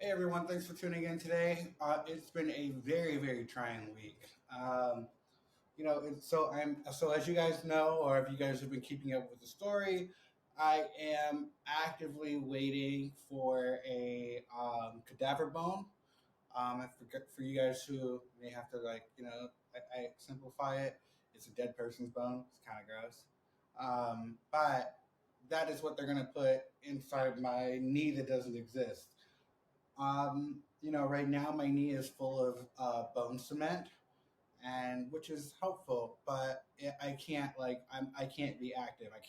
Hey everyone, thanks for tuning in today. It's been a very, very trying week. So as you guys know, or if you guys have been keeping up with the story, I am actively waiting for a cadaver bone. I forget for you guys who may have to I simplify it. It's a dead person's bone. It's kind of gross, but that is what they're gonna put inside my knee that doesn't exist. Right now my knee is full of bone cement, and which is helpful, but I can't I can't be active. I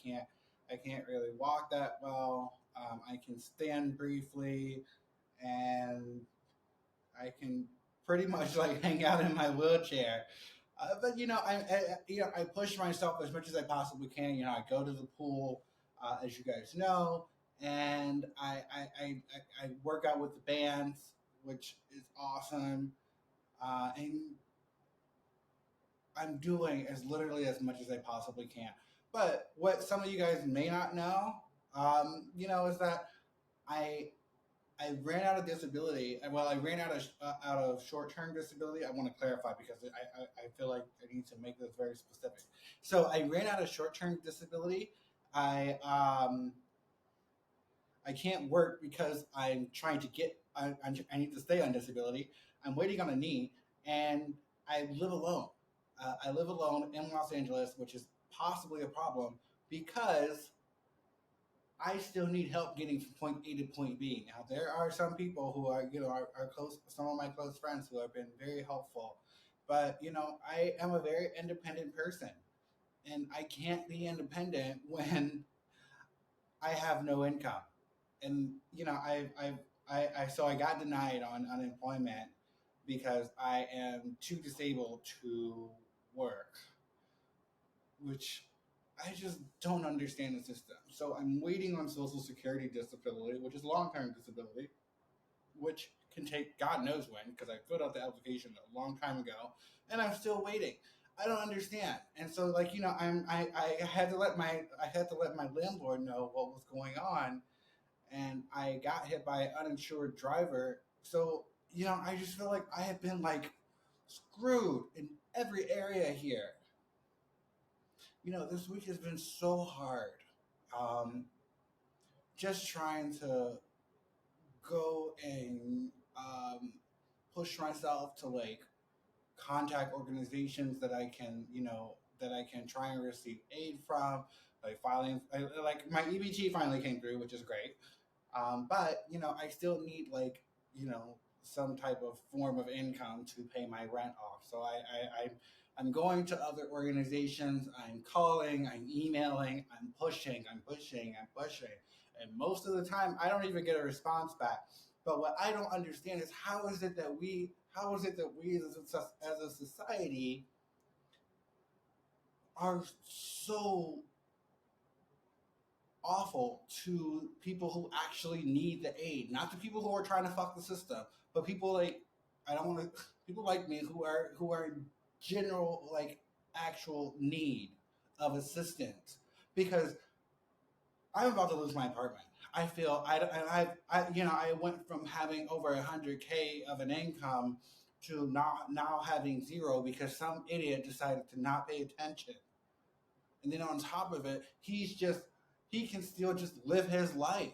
can't really walk that well. I can stand briefly, and I can pretty much like hang out in my wheelchair. But I push myself as much as I possibly can. I go to the pool, as you guys know, and I work out with the bands, which is awesome. And I'm doing as literally as much as I possibly can. But what some of you guys may not know, is that I I ran out of disability. Well, I ran out of short term disability. I want to clarify because I feel like I need to make this very specific. So I ran out of short term disability. I I can't work because I'm trying to get. I need to stay on disability. I'm waiting on a knee, and I live alone. I live alone in Los Angeles, which is possibly a problem because I still need help getting from point A to point B. Now, there are some people who are close, some of my close friends who have been very helpful. But, I am a very independent person, and I can't be independent when I have no income. And, so I got denied on unemployment because I am too disabled to work, which I just don't understand the system. So I'm waiting on Social Security disability, which is long term disability, which can take God knows when, because I filled out the application a long time ago, and I'm still waiting. I don't understand. And so, I had to let my landlord know what was going on, and I got hit by an uninsured driver. So, I just feel like I have been like screwed in every area here. This week has been so hard. Um, just trying to go and push myself to like contact organizations that I can try and receive aid from. Like my EBT finally came through, which is great. But I still need some type of form of income to pay my rent off. So I'm going to other organizations. I'm calling. I'm emailing. I'm pushing. I'm pushing. And most of the time, I don't even get a response back. But what I don't understand is how is it that we as a society are so awful to people who actually need the aid, not the people who are trying to fuck the system, but people like I don't want to people like me who are in general like actual need of assistance because I'm about to lose my apartment. I feel I went from having over 100K of an income to now having zero because some idiot decided to not pay attention, and then on top of it, he can still just live his life.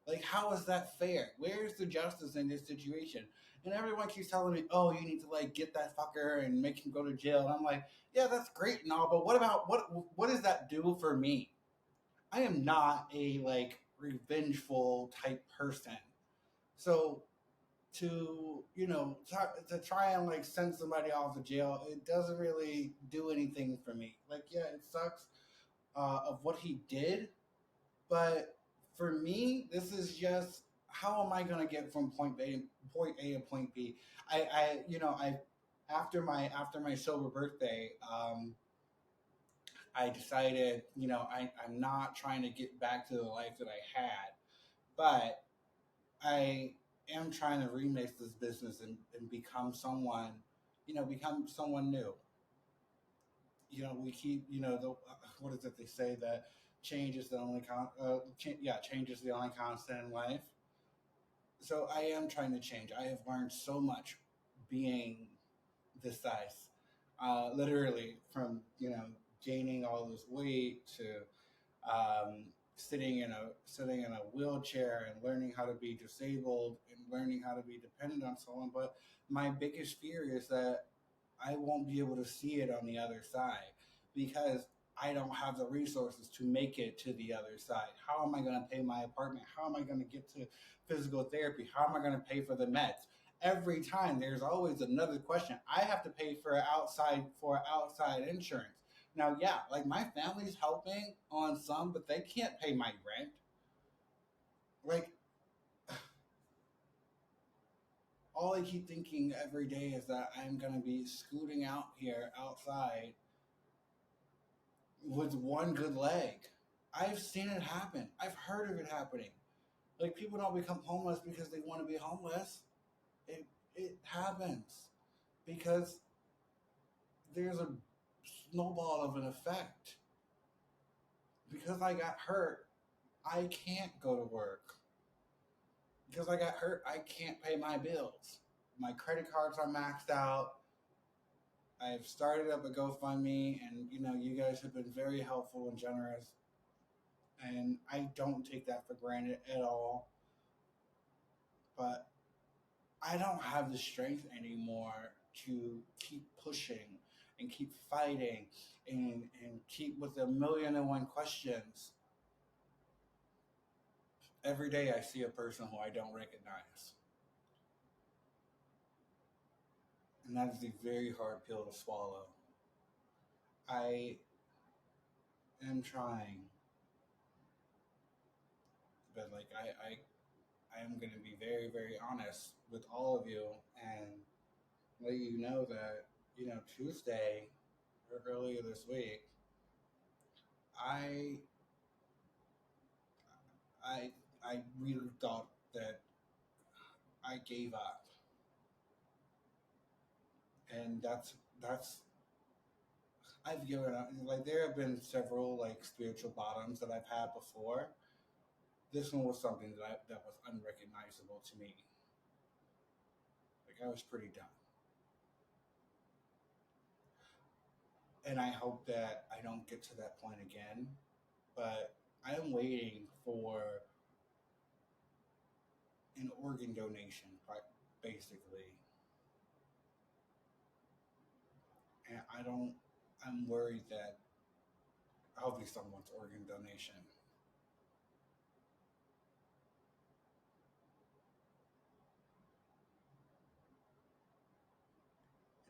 Like, how is that fair? Where's the justice in this situation? And everyone keeps telling me, "Oh, you need to like get that fucker and make him go to jail." And I'm like, "Yeah, that's great and all, but what does that do for me? I am not a like revengeful type person. So to try and like send somebody off to jail, it doesn't really do anything for me. Like, yeah, it sucks of what he did. But for me, this is just how am I going to get from point A to point B? I after my sober birthday, I decided, I'm not trying to get back to the life that I had, but I am trying to remix this business and become someone new. We keep, what is it they say that change is the only change is the only constant in life. So I am trying to change. I have learned so much being this size, literally from gaining all this weight to sitting in a wheelchair and learning how to be disabled and learning how to be dependent on someone. But my biggest fear is that I won't be able to see it on the other side because I don't have the resources to make it to the other side. How am I going to pay my apartment? How am I going to get to physical therapy? How am I going to pay for the meds? Every time there's always another question. I have to pay for outside insurance. Now, yeah, like my family's helping on some, but they can't pay my rent. Like all I keep thinking every day is that I'm gonna be scooting out here outside with one good leg. I've seen it happen. I've heard of it happening. Like people don't become homeless because they want to be homeless. It happens because there's a snowball of an effect. Because I got hurt, I can't go to work. Because I got hurt, I can't pay my bills. My credit cards are maxed out. I've started up a GoFundMe, and you guys have been very helpful and generous, and I don't take that for granted at all. But I don't have the strength anymore to keep pushing and keep fighting and keep with a million and one questions. Every day I see a person who I don't recognize. And that is a very hard pill to swallow. I am trying, but like I am going to be very, very honest with all of you and let you know that, Tuesday or earlier this week, I I I really thought that I gave up, and that's I've given up. Like there have been several like spiritual bottoms that I've had before. This one was something that was unrecognizable to me. Like I was pretty done, and I hope that I don't get to that point again. But I am waiting for an organ donation, basically, and I don't. I'm worried that I'll be someone's organ donation.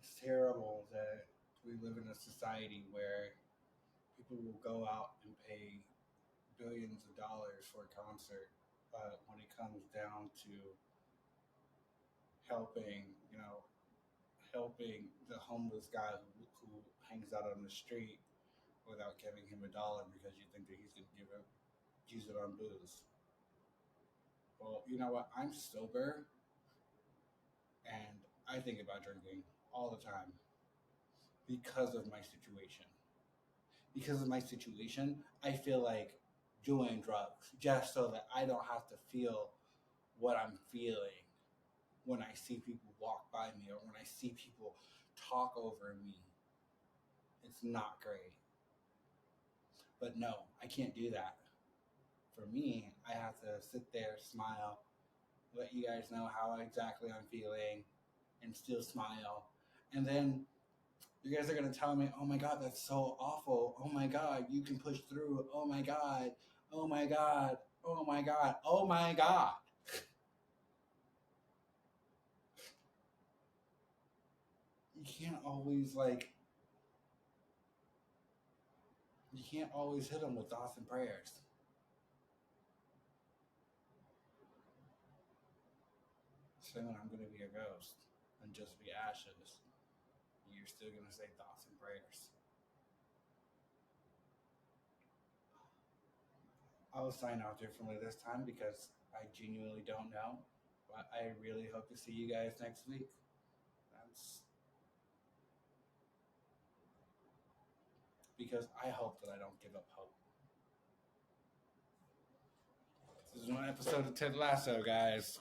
It's terrible that we live in a society where people will go out and pay billions of dollars for a concert, but when it comes down to helping, helping the homeless guy who hangs out on the street without giving him a dollar because you think that he's going to use it on booze. Well, you know what? I'm sober and I think about drinking all the time because of my situation. Because of my situation, I feel like doing drugs just so that I don't have to feel what I'm feeling when I see people walk by me or when I see people talk over me. It's not great. But no, I can't do that. For me, I have to sit there, smile, let you guys know how exactly I'm feeling, and still smile. And then you guys are going to tell me, oh my God, that's so awful. Oh my God, you can push through. Oh my God. Oh my God. Oh my God. Oh my God. You can't always hit them with thoughts and prayers. Saying I'm going to be a ghost and just be ashes. You're still going to say thoughts and prayers. I'll sign off differently this time because I genuinely don't know. But I really hope to see you guys next week. That's because I hope that I don't give up hope. This is one episode of Ted Lasso, guys.